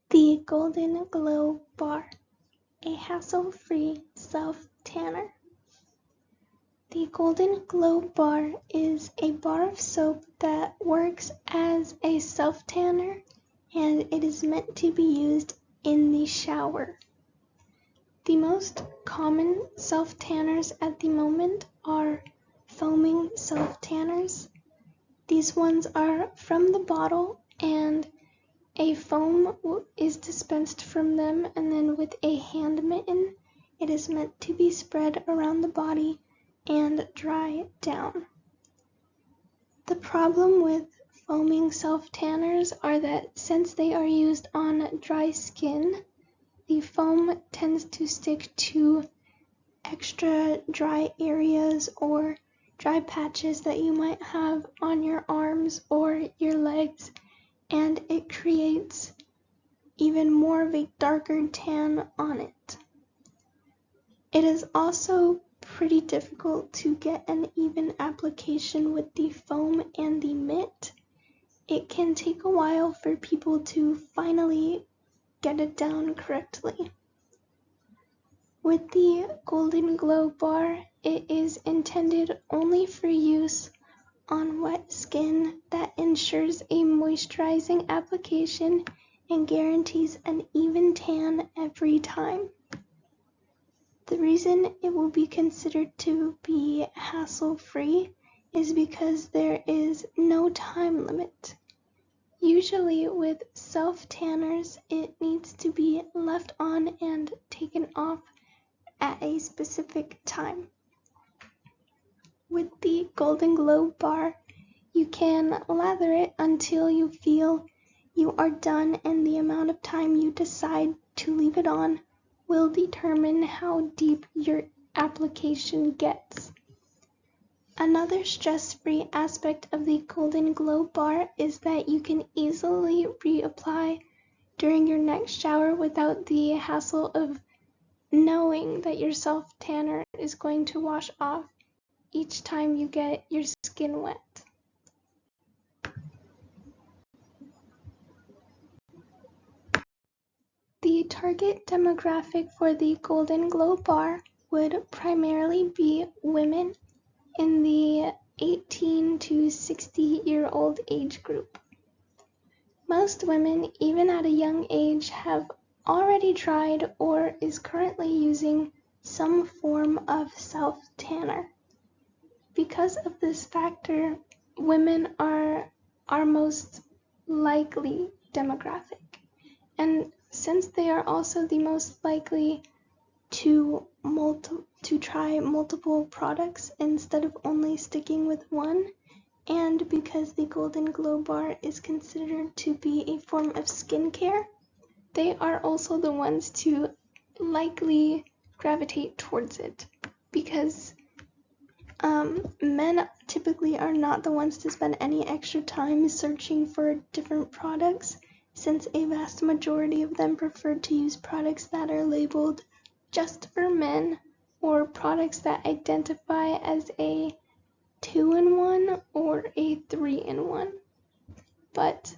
The Golden Glow Bar, a hassle-free self-tanner. The Golden Glow Bar is a bar of soap that works as a self-tanner, and it is meant to be used in the shower. The most common self-tanners at the moment are foaming self-tanners. These ones are from the bottle, and a foam is dispensed from them, and then with a hand mitten, it is meant to be spread around the body and dry down. The problem with foaming self-tanners are that since they are used on dry skin, the foam tends to stick to extra dry areas or dry patches that you might have on your arms or your legs, and it creates even more of a darker tan on it. It is also pretty difficult to get an even application with the foam and the mitt. It can take a while for people to finally get it down correctly. With the Golden Glow Bar, it is intended only for use on wet skin that ensures a moisturizing application and guarantees an even tan every time. The reason it will be considered to be hassle-free is because there is no time limit. Usually with self-tanners, it needs to be left on and taken off at a specific time. With the Golden Glow Bar, you can lather it until you feel you are done, and the amount of time you decide to leave it on will determine how deep your application gets. Another stress-free aspect of the Golden Glow Bar is that you can easily reapply during your next shower without the hassle of knowing that your self-tanner is going to wash off each time you get your skin wet. The target demographic for the Golden Glow Bar would primarily be women in the 18 to 60-year-old age group. Most women, even at a young age, have already tried or is currently using some form of self-tanner. Because of this factor, women are our most likely demographic, and since they are also the most likely to try multiple products instead of only sticking with one, and because the Golden Glow Bar is considered to be a form of skincare, they are also the ones to likely gravitate towards it, because men typically are not the ones to spend any extra time searching for different products, since a vast majority of them prefer to use products that are labeled just for men, or products that identify as a 2-in-1 or a 3-in-1. But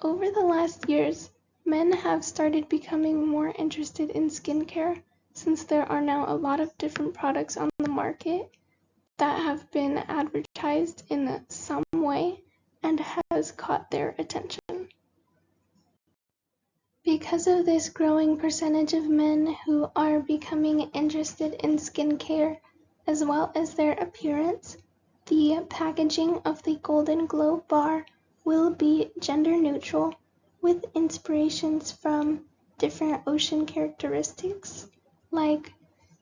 over the last years, men have started becoming more interested in skincare, since there are now a lot of different products on the market that have been advertised in some way and has caught their attention. Because of this growing percentage of men who are becoming interested in skincare as well as their appearance, the packaging of the Golden Glow Bar will be gender neutral, with inspirations from different ocean characteristics like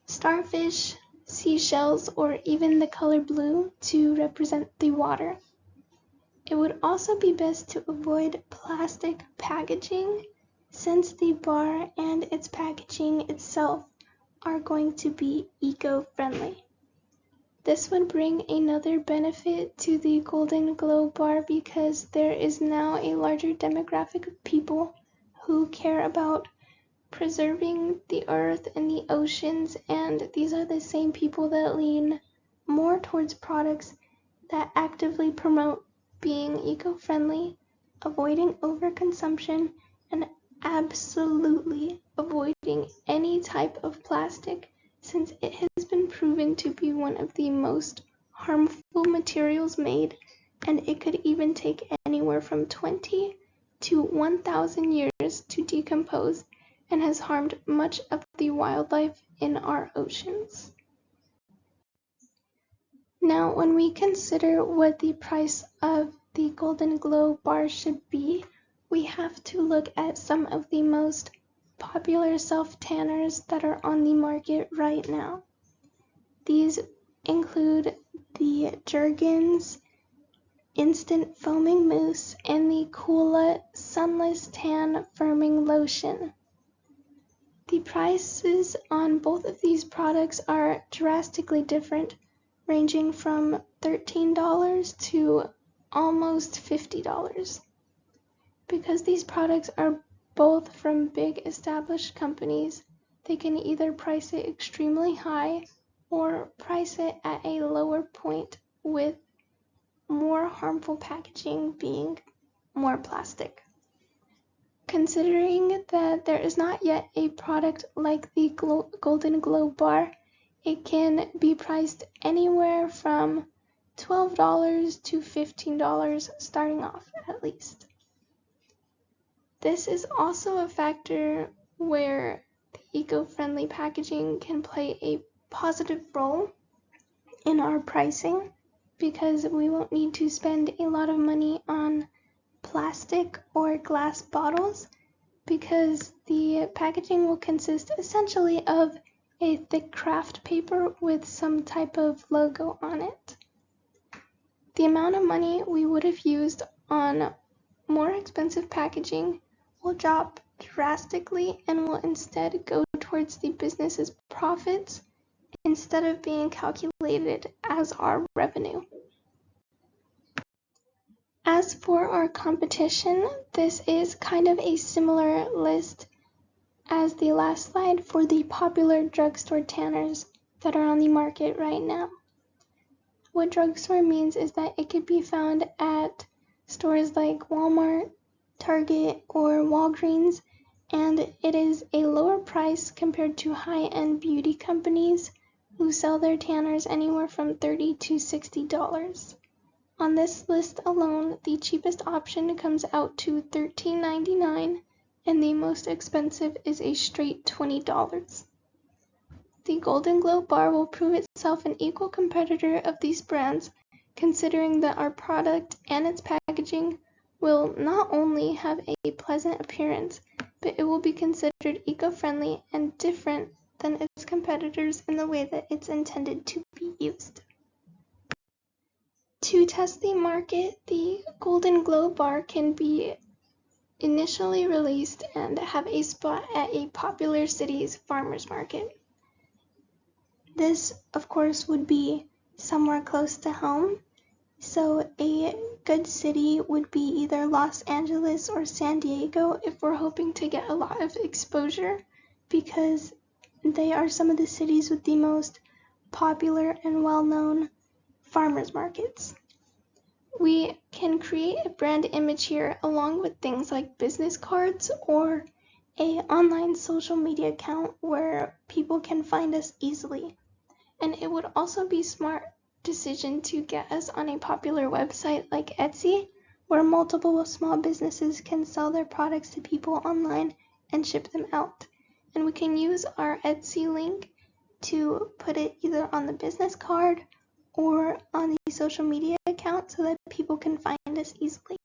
starfish, seashells, or even the color blue to represent the water. It would also be best to avoid plastic packaging, since the bar and its packaging itself are going to be eco-friendly. This would bring another benefit to the Golden Glow Bar, because there is now a larger demographic of people who care about preserving the earth and the oceans, and these are the same people that lean more towards products that actively promote being eco-friendly, avoiding overconsumption, and absolutely avoiding any type of plastic, since it has been proven to be one of the most harmful materials made, and it could even take anywhere from 20 to 1,000 years to decompose, and has harmed much of the wildlife in our oceans. Now, when we consider what the price of the Golden Glow bar should be, we have to look at some of the most popular self-tanners that are on the market right now. These include the Jergens Instant Foaming Mousse and the Coola Sunless Tan Firming Lotion. The prices on both of these products are drastically different, ranging from $13 to almost $50. Because these products are both from big established companies, they can either price it extremely high or price it at a lower point, with more harmful packaging being more plastic. Considering that there is not yet a product like the Golden Glow bar, it can be priced anywhere from $12 to $15 starting off at least. This is also a factor where the eco-friendly packaging can play a positive role in our pricing, because we won't need to spend a lot of money on plastic or glass bottles, because the packaging will consist essentially of a thick craft paper with some type of logo on it. The amount of money we would have used on more expensive packaging will drop drastically and will instead go towards the business's profits instead of being calculated as our revenue. As for our competition, this is kind of a similar list as the last slide for the popular drugstore tanners that are on the market right now. What drugstore means is that it could be found at stores like Walmart, Target, or Walgreens, and it is a lower price compared to high-end beauty companies who sell their tanners anywhere from $30 to $60. On this list alone, the cheapest option comes out to $13.99, and the most expensive is a straight $20. The Golden Glow bar will prove itself an equal competitor of these brands, considering that our product and its packaging will not only have a pleasant appearance, but it will be considered eco-friendly and different than its competitors in the way that it's intended to be used. To test the market, the Golden Glow bar can be initially released and have a spot at a popular city's farmers market. This, of course, would be somewhere close to home, so a good city would be either Los Angeles or San Diego if we're hoping to get a lot of exposure, because they are some of the cities with the most popular and well-known farmers markets. We can create a brand image here along with things like business cards or an online social media account where people can find us easily. And it would also be a smart decision to get us on a popular website like Etsy, where multiple small businesses can sell their products to people online and ship them out. And we can use our Etsy link to put it either on the business card or on the social media account so that people can find us easily.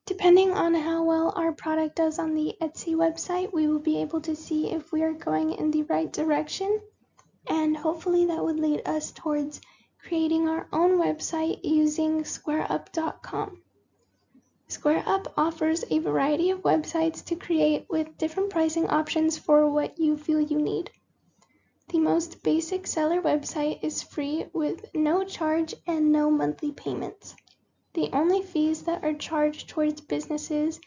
Depending on how well our product does on the Etsy website, we will be able to see if we are going in the right direction, and hopefully that would lead us towards creating our own website using SquareUp.com. SquareUp offers a variety of websites to create with different pricing options for what you feel you need. The most basic seller website is free with no charge and no monthly payments. The only fees that are charged towards businesses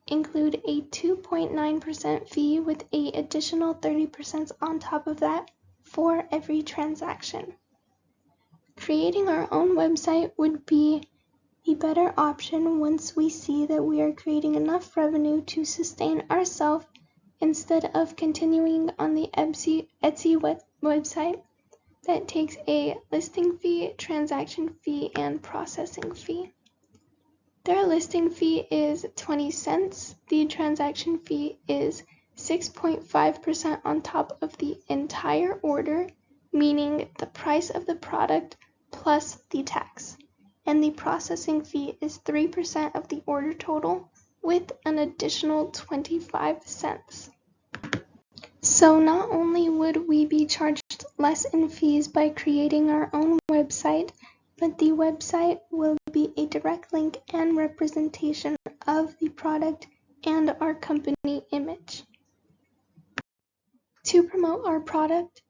include a 2.9% fee with an additional 30% on top of that for every transaction. Creating our own website would be the better option once we see that we are creating enough revenue to sustain ourselves instead of continuing on the Etsy website that takes a listing fee, transaction fee, and processing fee. Their listing fee is 20 cents. The transaction fee is 6.5% on top of the entire order, meaning the price of the product plus the tax. And the processing fee is 3% of the order total with an additional 25 cents. So not only would we be charged less in fees by creating our own website, but the website will be a direct link and representation of the product and our company image. To promote our product,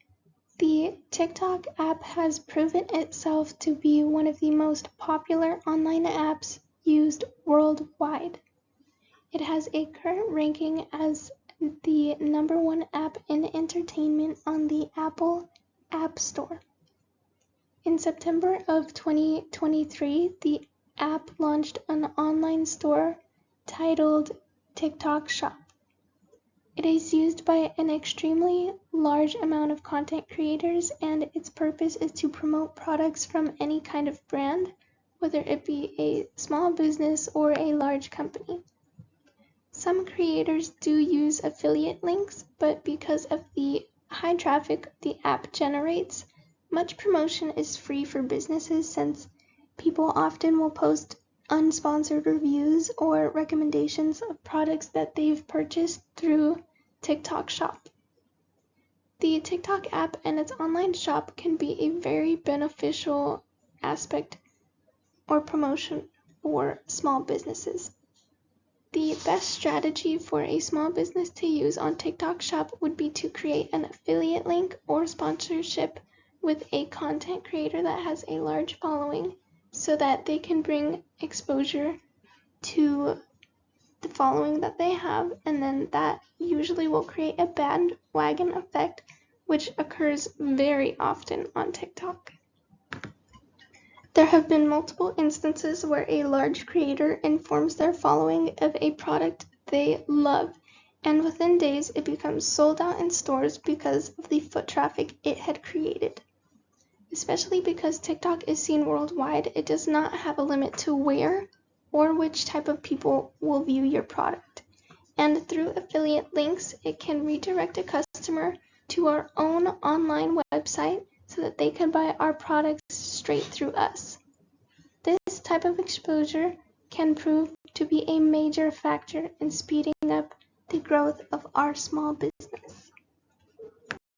the TikTok app has proven itself to be one of the most popular online apps used worldwide. It has a current ranking as the #1 app in entertainment on the Apple App Store. In September of 2023, the app launched an online store titled TikTok Shop. It is used by an extremely large amount of content creators, and its purpose is to promote products from any kind of brand, whether it be a small business or a large company. Some creators do use affiliate links, but because of the high traffic the app generates, much promotion is free for businesses since people often will post unsponsored reviews or recommendations of products that they've purchased through TikTok Shop. The TikTok app and its online shop can be a very beneficial aspect or promotion for small businesses. The best strategy for a small business to use on TikTok Shop would be to create an affiliate link or sponsorship with a content creator that has a large following so that they can bring exposure to the following that they have, and then that usually will create a bandwagon effect, which occurs very often on TikTok. There have been multiple instances where a large creator informs their following of a product they love, and within days it becomes sold out in stores because of the foot traffic it had created. Especially because TikTok is seen worldwide, it does not have a limit to where or which type of people will view your product. And through affiliate links, it can redirect a customer to our own online website so that they can buy our products straight through us. This type of exposure can prove to be a major factor in speeding up the growth of our small business.